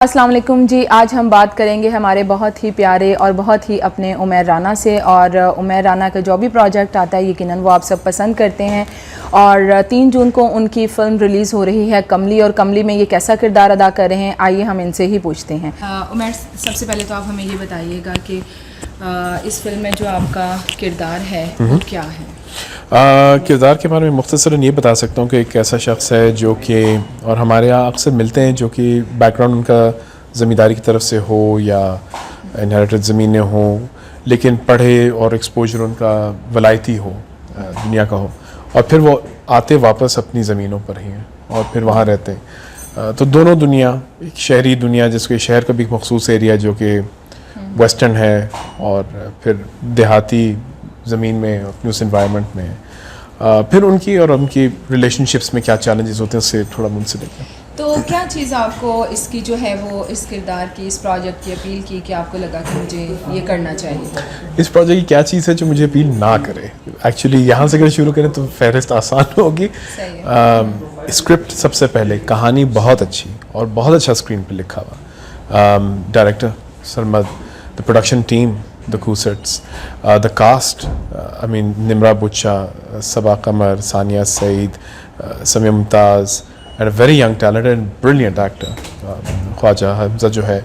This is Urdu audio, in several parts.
السلام علیکم جی. آج ہم بات کریں گے ہمارے بہت ہی پیارے اور بہت ہی اپنے عمیر رانا سے. اور عمیر رانا کا جو بھی پروجیکٹ آتا ہے یقیناً وہ آپ سب پسند کرتے ہیں. اور 3 جون کو ان کی فلم ریلیز ہو رہی ہے کملی, اور کملی میں یہ کیسا کردار ادا کر رہے ہیں, آئیے ہم ان سے ہی پوچھتے ہیں. عمیر, سب سے پہلے تو آپ ہمیں یہ بتائیے گا کہ اس فلم میں جو آپ کا کردار ہے وہ کیا ہے؟ کردار کے بارے میں مختصراً یہ بتا سکتا ہوں کہ ایک ایسا شخص ہے جو کہ, اور ہمارے یہاں اکثر ملتے ہیں جو کہ بیک گراؤنڈ ان کا زمینداری کی طرف سے ہو یا انہیریٹڈ زمینیں ہوں, لیکن پڑھے اور ایکسپوجر ان کا ولایتی ہو, دنیا کا ہو, اور پھر وہ آتے واپس اپنی زمینوں پر ہی ہیں اور پھر وہاں رہتے ہیں. تو دونوں دنیا, ایک شہری دنیا جس کے شہر کا بھی ایک مخصوص ایریا جو کہ ویسٹرن ہے, اور پھر دیہاتی زمین میں اپنی اس انوائرمنٹ میں, پھر ان کی اور ان کی ریلیشن شپس میں کیا چیلنجز ہوتے ہیں اس سے تھوڑا منسلک ہے. تو کیا چیز آپ کو اس کی جو ہے وہ اس کردار کی, اس پروجیکٹ کی اپیل کی کہ آپ کو لگا کہ مجھے یہ کرنا چاہیے؟ اس پروجیکٹ کی کیا چیز ہے جو مجھے اپیل نہ کرے؟ ایکچولی یہاں سے اگر شروع کریں تو فہرست آسان ہوگی. اسکرپٹ سب سے پہلے, کہانی بہت اچھی اور بہت اچھا اسکرین پہ لکھا ہوا, director Sarmad, the production team, the Cousets, the cast, I mean Nimra بچا, صبا قمر, ثانیہ سعید, سمیہ ممتاز, and a very young talented and brilliant actor, خواجہ حمزہ جو ہے.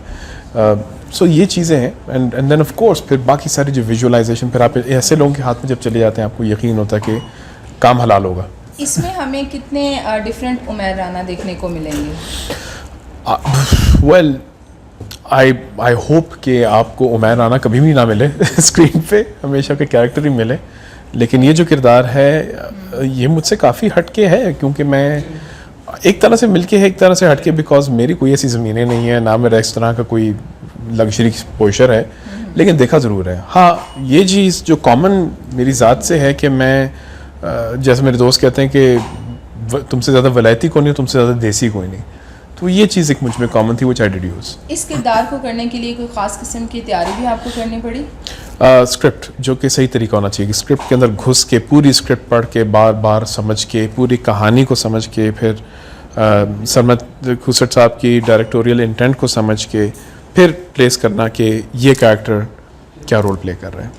سو یہ چیزیں ہیں, and then of course پھر باقی ساری جو ویژولائزیشن, پھر آپ ایسے لوگوں کے ہاتھ میں جب چلے جاتے ہیں آپ کو یقین ہوتا ہے کہ کام حلال ہوگا. اس میں ہمیں کتنے ڈفرینٹ عمیر رانا دیکھنے کو ملیں گے؟ well I hope کہ آپ کو عمیر رانا کبھی بھی نہ ملے اسکرین پہ, ہمیشہ کے کیریکٹر ہی ملے. لیکن یہ جو کردار ہے یہ مجھ سے کافی ہٹ کے ہے, کیونکہ میں ایک طرح سے مل کے ہے, ایک طرح سے ہٹ کے, بیکاز میری کوئی ایسی زمینیں نہیں ہیں, نہ میرا اس طرح کا کوئی لگژری پوشر ہے, لیکن دیکھا ضرور ہے. ہاں یہ چیز جو کامن میری ذات سے ہے کہ میں, جیسے میرے دوست کہتے ہیں کہ تم سے زیادہ ولایتی کوئی نہیں, تم سے زیادہ دیسی کوئی نہیں, تو یہ چیز ایک مجھ میں کامن تھی, وہ چاہے ڈیڈیوز. اس کردار کو کرنے کے لیے کوئی خاص قسم کی تیاری بھی آپ کو کرنی پڑی؟ اسکرپٹ جو کہ صحیح طریقہ ہونا چاہیے, اسکرپٹ کے اندر گھس کے پوری اسکرپٹ پڑھ کے بار بار سمجھ کے پوری کہانی کو سمجھ کے, پھر سرمد کھوسٹ صاحب کی ڈائریکٹوریل انٹینٹ کو سمجھ کے پھر پلیس کرنا کہ یہ کریکٹر کیا رول پلے کر رہے ہیں.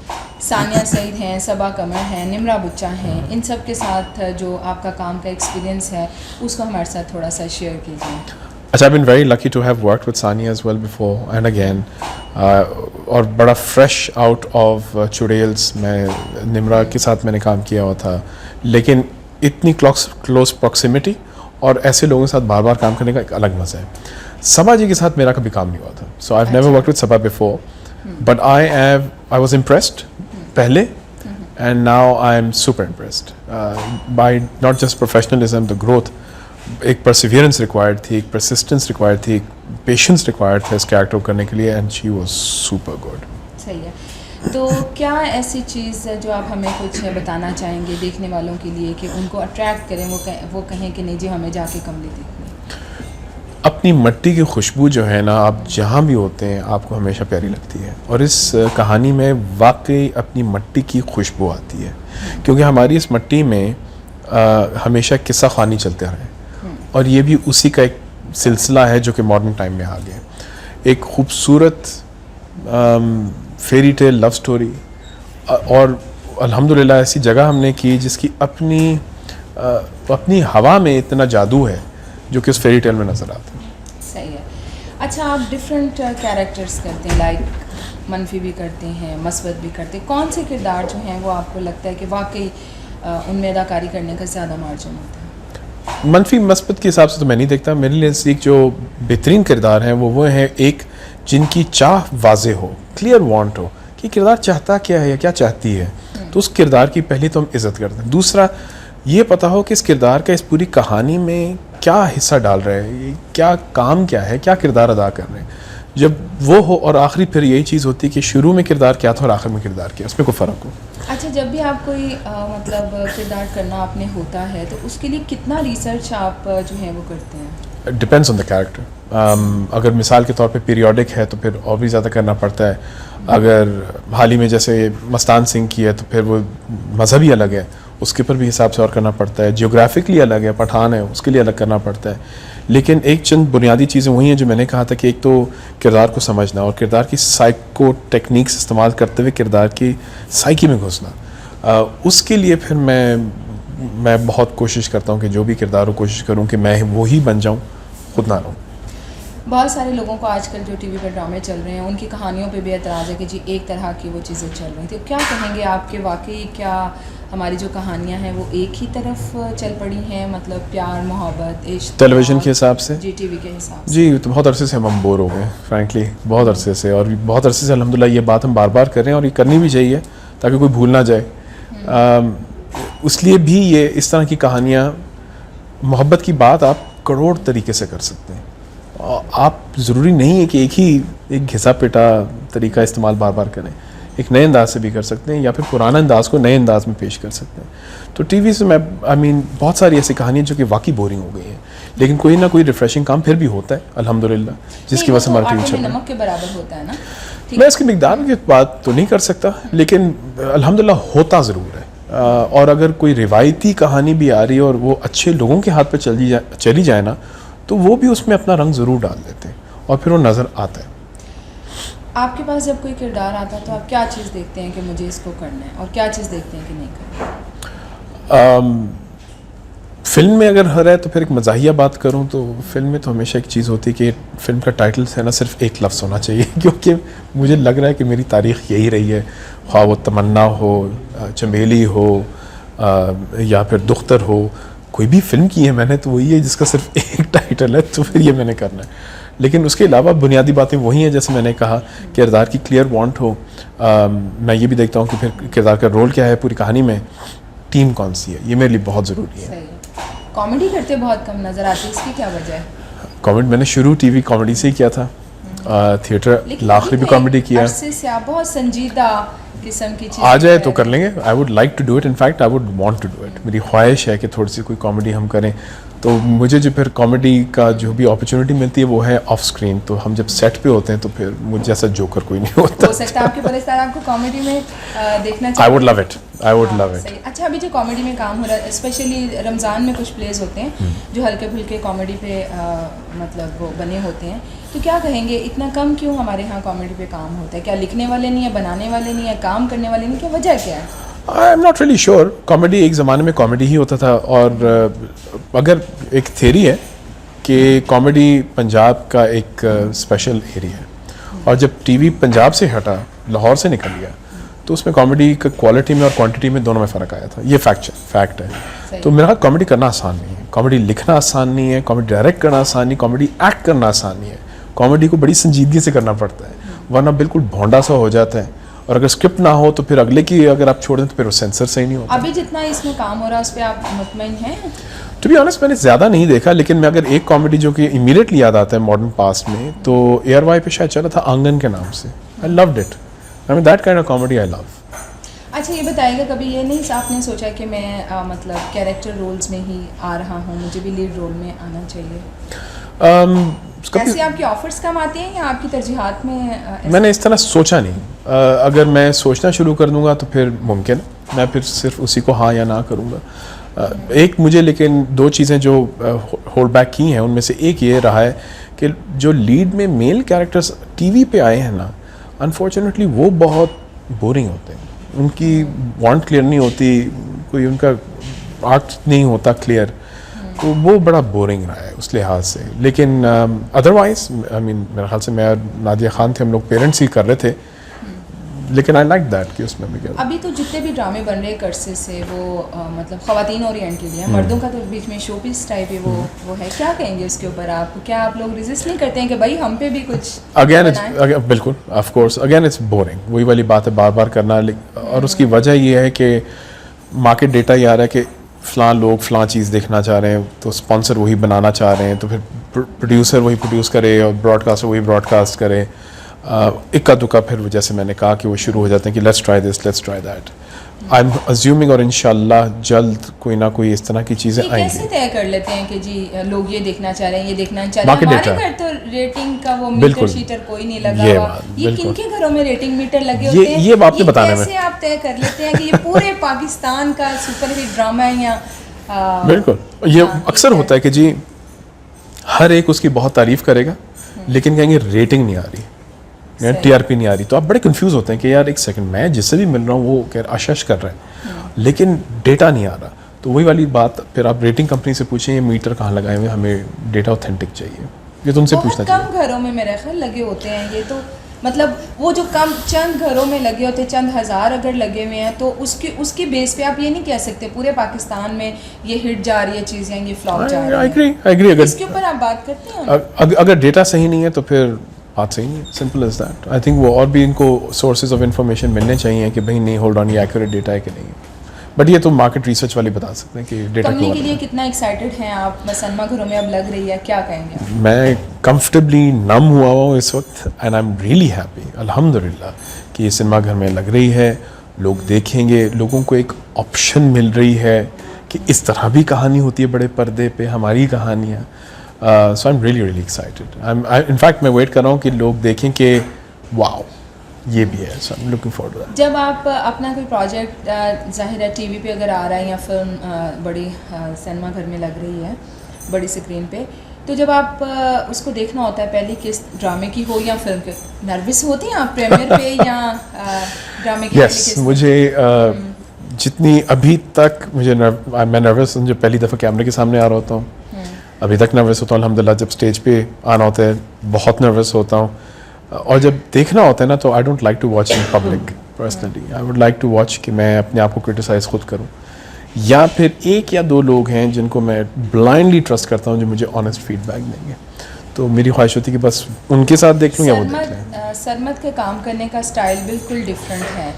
ثانیہ سعید ہیں, صبا قمر ہیں, نمرا بچا ہیں, ان سب کے ساتھ جو آپ کا کام کا ایکسپیرینس ہے اس کو ہمارے ساتھ تھوڑا سا شیئر کیجیے. I've been very lucky to have worked with Sania as well before and again, اور بڑا فریش آؤٹ آف چڑیلس میں نمرا کے ساتھ میں نے کام کیا ہوا تھا, لیکن اتنی کلوز پراکسیمیٹی اور ایسے لوگوں کے ساتھ بار بار کام کرنے کا ایک الگ مزہ ہے. صبا جی کے ساتھ میرا کبھی کام نہیں ہوا تھا, so I've never worked with Sabha before, but I was impressed پہلے, and now I'm super impressed by not just professionalism, the growth. ایک پرسیویئرنس ریکوائرڈ تھی, ایک پرسسٹنس ریکوائرڈ تھی, ایک پیشنس ریکوائرڈ تھا اس کریکٹر کرنے کے لیے, and she was super good. صحیح ہے. تو کیا ایسی چیز جو آپ ہمیں کچھ بتانا چاہیں گے دیکھنے والوں کے لیے کہ ان کو اٹریکٹ کریں, وہ کہیں کہ نہیں جی ہمیں جا کے کملی دیکھنی؟ اپنی مٹی کی خوشبو جو ہے نا, آپ جہاں بھی ہوتے ہیں آپ کو ہمیشہ پیاری لگتی ہے, اور اس کہانی میں واقعی اپنی مٹی کی خوشبو آتی ہے, کیونکہ ہماری اس مٹی میں ہمیشہ قصہ خوانی چلتے رہے, اور یہ بھی اسی کا ایک سلسلہ ہے جو کہ ماڈرن ٹائم میں آ گیا. ایک خوبصورت فیری ٹیل لو سٹوری, اور الحمدللہ ایسی جگہ ہم نے کی جس کی اپنی ہوا میں اتنا جادو ہے جو کہ اس فیری ٹیل میں نظر آتا ہے. صحیح ہے. اچھا, آپ ڈفرینٹ کیریکٹرس کرتے ہیں, لائک منفی بھی کرتے ہیں, مثبت بھی کرتے ہیں, کون سے کردار جو ہیں وہ آپ کو لگتا ہے کہ واقعی ان میں اداکاری کرنے کا زیادہ مارجن ہوتا ہے؟ منفی مثبت کے حساب سے تو میں نہیں دیکھتا. میرے لیے ایک جو بہترین کردار ہیں وہ ہیں ایک جن کی چاہ واضح ہو, کلیئر وانٹ ہو کہ کردار چاہتا کیا ہے یا کیا چاہتی ہے, تو اس کردار کی پہلی تو ہم عزت کرتے ہیں. دوسرا یہ پتہ ہو کہ اس کردار کا اس پوری کہانی میں کیا حصہ ڈال رہے ہیں, کیا کام کیا ہے, کیا کردار ادا کر رہے ہیں. جب وہ ہو, اور آخری پھر یہی چیز ہوتی ہے کہ شروع میں کردار کیا تھا اور آخر میں کردار کیا, اس میں کوئی فرق ہو. اچھا, جب بھی آپ کوئی مطلب کردار کرنا آپ نے ہوتا ہے تو اس کے لیے کتنا ریسرچ آپ جو ہے وہ کرتے ہیں؟ Depends on the character. اگر مثال کے طور پہ پیریوڈک ہے تو پھر اور بھی زیادہ کرنا پڑتا ہے. اگر حال ہی میں جیسے مستان سنگھ کی ہے تو پھر وہ مذہبی الگ ہے, اس کے اوپر بھی حساب سے اور کرنا پڑتا ہے. جیوگرافکلی الگ ہے, پٹھان ہے اس کے لیے الگ کرنا پڑتا ہے. لیکن ایک چند بنیادی چیزیں وہی ہیں جو میں نے کہا تھا کہ ایک تو کردار کو سمجھنا اور کردار کی سائیکو ٹیکنیکس استعمال کرتے ہوئے کردار کی سائیکی میں گھسنا. اس کے لیے پھر میں بہت کوشش کرتا ہوں کہ جو بھی کردار ہو کوشش کروں کہ میں وہی بن جاؤں, خود نہ رہوں. بہت سارے لوگوں کو آج کل جو ٹی وی پر ڈرامے چل رہے ہیں ان کی کہانیوں پہ بھی اعتراض ہے کہ جی ایک طرح کی وہ چیزیں چل رہی تھیں. کیا کہیں گے آپ کہ واقعی کیا ہماری جو کہانیاں ہیں وہ ایک ہی طرف چل پڑی ہیں, مطلب پیار محبت عشق ٹیلی ویژن کے حساب سے؟ جی ٹی وی کے حساب سے. جی تو بہت عرصے سے ہم بور ہو گئے فرینکلی, بہت عرصے سے, اور بہت عرصے سے الحمدللہ یہ بات ہم بار بار کر رہے ہیں اور یہ کرنی بھی چاہیے تاکہ کوئی بھول نہ جائے. اس لیے بھی یہ اس طرح کی کہانیاں, محبت کی بات آپ کروڑ طریقے سے کر سکتے ہیں. آپ ضروری نہیں ہے کہ ایک گھسا پیٹا طریقہ استعمال بار بار کریں, ایک نئے انداز سے بھی کر سکتے ہیں یا پھر پرانا انداز کو نئے انداز میں پیش کر سکتے ہیں. تو ٹی وی سے بہت ساری ایسی کہانیاں جو کہ واقعی بورنگ ہو گئی ہیں, لیکن کوئی نہ کوئی ریفریشنگ کام پھر بھی ہوتا ہے الحمدللہ, جس کی وجہ سے ہمارا ٹی وی چل رہا ہے. نمک کے برابر ہوتا ہے نا. میں اس کی مقدار کی بات تو نہیں کر سکتا, لیکن الحمدللہ ہوتا ضرور ہے. اور اگر کوئی روایتی کہانی بھی آ رہی ہے اور وہ اچھے لوگوں کے ہاتھ پہ چلی جائے نا, تو وہ بھی اس میں اپنا رنگ ضرور ڈال دیتے ہیں اور پھر وہ نظر آتا ہے. آپ کے پاس جب کوئی کردار آتا ہے تو آپ کیا چیز دیکھتے ہیں کہ مجھے اس کو کرنا ہے, اور کیا چیز دیکھتے ہیں کہ نہیں کرنا ہے؟ فلم میں اگر ہے تو پھر ایک مزاحیہ بات کروں تو فلم میں تو ہمیشہ ایک چیز ہوتی ہے کہ فلم کا ٹائٹل ہے نا صرف ایک لفظ ہونا چاہیے, کیونکہ مجھے لگ رہا ہے کہ میری تاریخ یہی رہی ہے, خواہ وہ تمنا ہو, چمیلی ہو یا پھر دختر ہو, کوئی بھی فلم کی ہے میں نے تو وہی ہے جس کا صرف ایک ٹائٹل ہے, تو پھر یہ میں نے کرنا ہے. لیکن اس کے علاوہ بنیادی باتیں وہی ہیں جیسے میں نے کہا, کردار کی کلیئر وانٹ ہو. میں یہ بھی دیکھتا ہوں کہ پھر کردار کا رول کیا ہے پوری کہانی میں, ٹیم کون سی ہے, یہ میرے لیے بہت ضروری ہے. کامیڈی کرتے بہت کم نظر آتی ہے, اس کی کیا وجہ ہے؟ کامیڈی میں نے شروع ٹی وی کامیڈی سے ہی کیا تھا, تھیٹر آخری بھی کامیڈی کیا. عرصے سے آپ بہت سنجیدہ قسم کی چیز آ جائے تو کر لیں گے. I would like to do it, in fact I would want to do it. میری خواہش ہے کہ تھوڑی سی کوئی کامیڈی ہم کریں, تو مجھے جو پھر کامیڈی کا جو بھی اپرچونیٹی ملتی ہے وہ ہے آف اسکرین. تو ہم جب سیٹ پہ ہوتے ہیں تو پھر مجھ جیسا جوکر کوئی نہیں ہوتا. ہو سکتا ہے آپ کے پرستار آپ کو کامیڈی میں دیکھنا چاہیے. I would love it, I would love it. اچھا, ابھی جو کامیڈی میں کام ہو رہا ہے اسپیشلی رمضان میں کچھ پلیز ہوتے ہیں جو ہلکے پھلکے کامیڈی پہ مطلب وہ بنے ہوتے ہیں, تو کیا کہیں گے اتنا کم کیوں ہمارے ہاں کامیڈی پہ کام ہوتا ہے؟ کیا لکھنے والے نہیں ہیں, بنانے والے نہیں ہیں, کام کرنے والے نہیں, کیا وجہ کیا ہے؟ I am not really sure. Comedy ایک زمانے میں کامیڈی ہی ہوتا تھا, اور اگر ایک تھیری ہے کہ کامیڈی پنجاب کا ایک اسپیشل ایریا ہے, اور جب ٹی وی پنجاب سے ہٹا, لاہور سے نکل گیا, تو اس میں کامیڈی کا کوالٹی میں اور کوانٹٹی میں دونوں میں فرق آیا تھا. یہ فیکٹ ہے. تو میرا کامیڈی کرنا آسان نہیں ہے, کامیڈی لکھنا آسان نہیں ہے, کامیڈی ڈائریکٹ کرنا آسان نہیں, کامیڈی ایکٹ کرنا آسان نہیں ہے. کامیڈی کو بڑی سنجیدگی سے کرنا پڑتا ہے, ورنہ بالکل بھونڈا سا ہو جاتا ہے, اور اگر اسکرپٹ نہ ہو تو پھر اگلے کی اگر آپ چھوڑ دیں تو پھر وہ سینسر صحیح نہیں ہوتا. ابھی جتنا اس میں کام ہو رہا ہے اس پہ آپ مطمئن ہیں؟ ٹو بی آنیسٹ میں نے زیادہ نہیں دیکھا, لیکن میں اگر ایک کامیڈی جو کہ امیڈیٹلی یاد آتا ہے ماڈرن پاسٹ میں, تو ایئر وائی پہ شاید چلا تھا آنگن کے نام سے. I loved it. I mean that kind of comedy I love. اچھا, یہ بتائیے گا کبھی یہ نہیں آپ نے سوچا کہ میں مطلب کیریکٹر رولز میں ہی آ رہا ہوں, مجھے بھی لیڈ رول میں آنا چاہیے؟ ایسی آپ کی آفرز کم آتی ہیں یا آپ کی ترجیحات میں نے اس طرح سوچا نہیں. اگر میں سوچنا شروع کر دوں گا تو پھر ممکن میں پھر صرف اسی کو ہاں یا نہ کروں گا. ایک مجھے لیکن دو چیزیں جو ہولڈ بیک کی ہیں ان میں سے ایک یہ رہا ہے کہ جو لیڈ میں میل کیریکٹرز ٹی وی پہ آئے ہیں نا, انفارچونیٹلی وہ بہت بورنگ ہوتے ہیں. ان کی وانٹ کلیئر نہیں ہوتی, کوئی ان کا آرٹ نہیں ہوتا کلیئر, تو وہ بڑا بورنگ رہا ہے اس لحاظ سے. لیکن ادروائز میرے خیال سے میں اور نادیہ خان تھے, ہم لوگ پیرنٹس ہی کر رہے تھے, لیکن آئی لائک دیٹ کہ اس میں بھی کیا. ابھی تو جتنے بھی ڈرامے بن رہے عرصے سے وہ مطلب خواتین اورینٹڈ ہیں, مردوں کا تو بیچ میں شو پیس ٹائپ ہے وہ ہے. کیا کہیں گے اس کے اوپر آپ؟ کیا آپ لوگ ریزسٹ نہیں کرتے ہیں کہ بھائی ہم پہ بھی کچھ اگین بالکل of course again it's boring. وہی والی بات ہے بار بار کرنا, اور اس کی وجہ یہ ہے کہ مارکیٹ ڈیٹا یہ آ رہا ہے کہ فلاں لوگ فلاں چیز دیکھنا چاہ رہے ہیں, تو اسپانسر وہی بنانا چاہ رہے ہیں, تو پھر پروڈیوسر وہی پروڈیوس کرے اور براڈ کاسٹر وہی براڈ کاسٹ کرے. اکا دکا پھر جیسے میں نے کہا کہ وہ شروع ہو جاتے ہیں کہ let's try this, let's try that. I am assuming اور انشاءاللہ جلد کوئی نہ کوئی اس طرح کی چیزیں یہ آئیں کیسے گی. طے کر لیتے ہیں کہ جی لوگ یہ دیکھنا چاہ رہے ہیں، یہ دیکھنا چاہ رہے ہیں؟ Market ہمارے data. گھر تو ریٹنگ کا وہ بالکل. میٹر شیٹر کوئی نہیں لگا یہ ہوا. بات، یہ بالکل. کن کے گھروں میں ریٹنگ میٹر لگے ہوتے ہیں؟ یہ آپ نے بتانا ہے. کیسے آپ طے کر لیتے ہیں کہ یہ پورے پاکستان کا سپر ہٹ ڈرامہ ہے یا بالکل یہ اکثر ہوتا ہے کہ جی ہر ایک اس کی بہت تعریف کرے گا لیکن کہیں گے ریٹنگ نہیں آ رہی، ٹی آر پی نہیں آ رہی، تو آپ بڑے کنفیوز ہوتے ہیں کہ یار ایک سیکنڈ، میں جس سے بھی مل رہا ہوں وہ اشش کر رہے ہیں لیکن ڈیٹا نہیں آ رہا. تو وہی والی بات پھر آپ ریٹنگ کمپنی سے پوچھیں یہ میٹر کہاں لگائے ہوئے، ہمیں ڈیٹا اوتھینٹک چاہیے. یہ تو ان سے پوچھنا چاہیے. کم گھروں میں میرے خیال لگے ہوتے ہیں یہ، تو مطلب وہ جو کم چند گھروں میں لگے ہوتے ہیں، چند ہزار اگر لگے ہوئے ہیں تو اس کی بیس پہ آپ یہ نہیں کہہ سکتے پورے پاکستان میں یہ ہٹ جا رہی ہے چیز یا یہ فلاپ جا رہی ہے. اس کے اوپر آپ بات کرتے ہیں؟ اگر ڈیٹا صحیح نہیں ہے تو پھر بات صحیح نہیں ہے. Simple is that. I think وہ اور بھی ان کو سورسز آف انفارمیشن ملنے چاہیے کہ بھائی نہیں ہولڈ آن یہ ایکوریٹ ڈیٹا ہے کہ نہیں. بٹ یہ تو مارکیٹ ریسرچ والے بتا سکتے ہیں کہ ڈیٹا کمپنی کے لیے کتنا ایکسائٹیڈ ہیں آپ؟ سنیما گھروں میں اب لگ رہی ہے، کیا کہیں گے؟ میں کمفرٹیبلی نم ہوا ہوں اس وقت and I am really happy الحمد للہ کہ یہ سنیما گھر میں لگ رہی ہے، لوگ دیکھیں گے، لوگوں کو ایک آپشن مل رہی ہے کہ اس طرح بھی کہانی ہوتی ہے بڑے پردے پہ، ہماری کہانیاں. So I am really really excited. In fact میں ویٹ کر رہا ہوں کہ لوگ دیکھیں کہ واو یہ بھی ہے. So I am looking forward to that. جب آپ اپنا کوئی پروجیکٹ ظاہر ہے ٹی وی پہ اگر آ رہا ہے یا فلم بڑی سنیما گھر میں لگ رہی ہے بڑی اسکرین پہ، تو جب آپ اس کو دیکھنا ہوتا ہے پہلی قسط ڈرامے کی ہو یا فلم کے، نروس ہوتی ہیں آپ پریمیئر پہ یا ڈرامے کی؟ یس مجھے جتنی ابھی تک میں نروس ہوں، جو پہلی دفعہ کیمرے کے سامنے آ رہا ہوتا ہوں ابھی تک نروس ہوتا ہوں الحمد للہ. جب اسٹیج پہ آنا ہوتا ہے بہت نروس ہوتا ہوں، اور جب دیکھنا ہوتا ہے نا تو I don't like to watch in public personally. I would like to watch کہ میں اپنے آپ کو کرٹیسائز خود کروں، یا پھر ایک یا دو لوگ ہیں جن کو میں بلائنڈلی ٹرسٹ کرتا ہوں جو مجھے آنیسٹ فیڈ بیک دیں گے. تو میری خواہش ہوتی ہے کہ بس ان کے ساتھ دیکھ لوں یا وہ دیکھ لیں. سرمد کے کام کرنے کا سٹائل بالکل ڈفرینٹ ہے،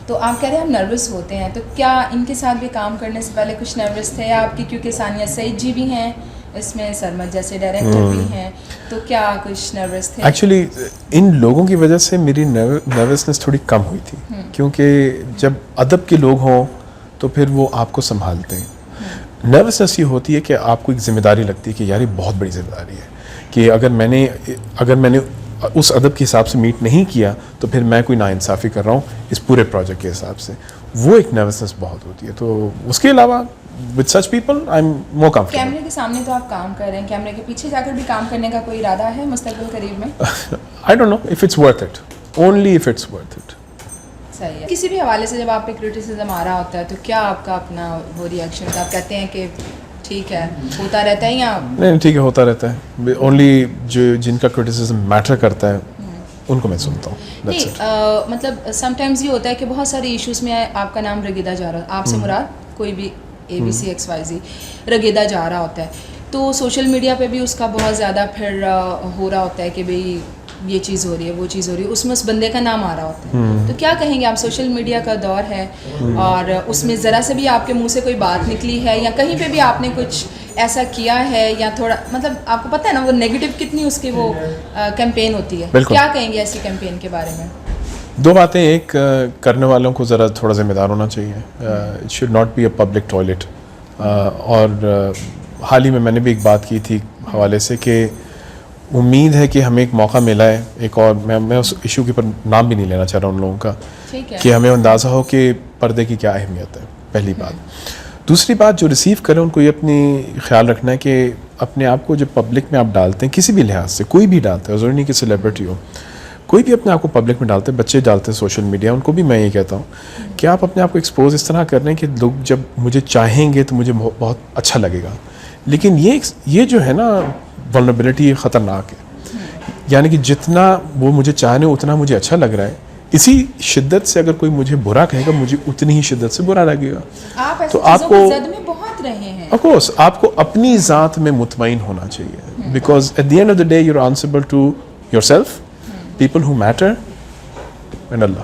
تو آپ کہہ رہے ہیں ہم نروس ہوتے ہیں، تو کیا ان کے ساتھ بھی کام کرنے سے پہلے کچھ نروس تھے یا آپ کی؟ کیونکہ ثانیہ سعید جی بھی ہیں اس میں، سرمد جیسے ڈائریکٹر بھی ہیں، تو کیا کچھ نروس تھے؟ ایکچولی ان لوگوں کی وجہ سے میری نروسنس تھوڑی کم ہوئی تھی، کیونکہ جب ادب کے لوگ ہوں تو پھر وہ آپ کو سنبھالتے ہیں. نروسنس یہ ہوتی ہے کہ آپ کو ایک ذمہ داری لگتی ہے کہ یار یہ بہت بڑی ذمہ داری ہے کہ اگر میں نے اس ادب کے حساب سے میٹ نہیں کیا تو پھر میں کوئی ناانصافی کر رہا ہوں اس پورے پروجیکٹ کے حساب سے. وہ ایک نروسنس بہت ہوتی ہے. تو اس کے علاوہ with such people I'm more comfortable. کیمرے کے سامنے تو آپ کام کر رہے ہیں، کیمرے کے پیچھے جا کر بھی کام کرنے کا کوئی ارادہ ہے مستقبل قریب میں؟ I don't know if it's worth it. Only if it's worth it. صحیح ہے. کسی بھی حوالے سے جب آپ پہ کرٹیسزم آ رہا ہوتا ہے تو کیا آپ کا اپنا وہ ریئیکشن ہوتا ہے؟ آپ کہتے ہیں کہ ٹھیک ہے ہوتا رہتا ہے یا نہیں ٹھیک ہے ہوتا رہتا ہے؟ اونلی جن کا کرٹیسزم میٹر کرتا ہے ان کو میں سنتا ہوں. نہیں مطلب سم ٹائمز یہ ہوتا ہے کہ بہت سارے ایشوز میں آپ کا نام رگیدا جا رہا ہے، آپ سے مراد کوئی بھی ABC XYZ رگیدا جا رہا ہوتا ہے، تو سوشل میڈیا پہ بھی اس کا بہت زیادہ پھر ہو رہا ہوتا ہے کہ بھئی یہ چیز ہو رہی ہے وہ چیز ہو رہی ہے، اس میں اس بندے کا نام آ رہا ہوتا ہے. تو کیا کہیں گے آپ؟ سوشل میڈیا کا دور ہے اور اس میں ذرا سے بھی آپ کے منہ سے کوئی بات نکلی ہے یا کہیں پہ بھی آپ نے کچھ ایسا کیا ہے یا تھوڑا مطلب آپ کو پتہ ہے نا وہ نیگیٹو کتنی اس کی وہ کیمپین ہوتی ہے، کیا کہیں گے ایسی کیمپین کے بارے میں؟ دو باتیں. ایک کرنے والوں کو ذرا تھوڑا ذمہ دار ہونا چاہیے. It should not be a public toilet. اور حال ہی میں نے بھی ایک بات کی تھی حوالے سے کہ امید ہے کہ ہمیں ایک موقع ملا ہے ایک اور، میں اس ایشو کے پر نام بھی نہیں لینا چاہ رہا ان لوگوں کا، کہ ہمیں اندازہ ہو کہ پردے کی کیا اہمیت ہے. پہلی بات. دوسری بات جو ریسیو کریں ان کو یہ اپنی خیال رکھنا ہے کہ اپنے آپ کو جب پبلک میں آپ ڈالتے ہیں کسی بھی لحاظ سے، کوئی بھی ڈالتا ہے، ضروری نہیں کہ سیلیبریٹی ہو، کوئی بھی اپنے آپ کو پبلک میں ڈالتے ہیں، بچے ڈالتے ہیں سوشل میڈیا، ان کو بھی میں یہ کہتا ہوں کہ آپ اپنے آپ کو ایکسپوز اس طرح کر رہے ہیں کہ لوگ جب مجھے چاہیں گے تو مجھے بہت اچھا لگے گا. لیکن یہ جو ہے نا ولنریبلٹی یہ خطرناک ہے. یعنی کہ جتنا وہ مجھے چاہنے اتنا مجھے اچھا لگ رہا ہے، اسی شدت سے اگر کوئی مجھے برا کہے گا مجھے اتنی ہی شدت سے برا لگے گا. تو آپ کو آف کورس آپ کو اپنی ذات میں مطمئن ہونا چاہیے، because at the end of the day you are answerable to yourself, people who matter, and Allah.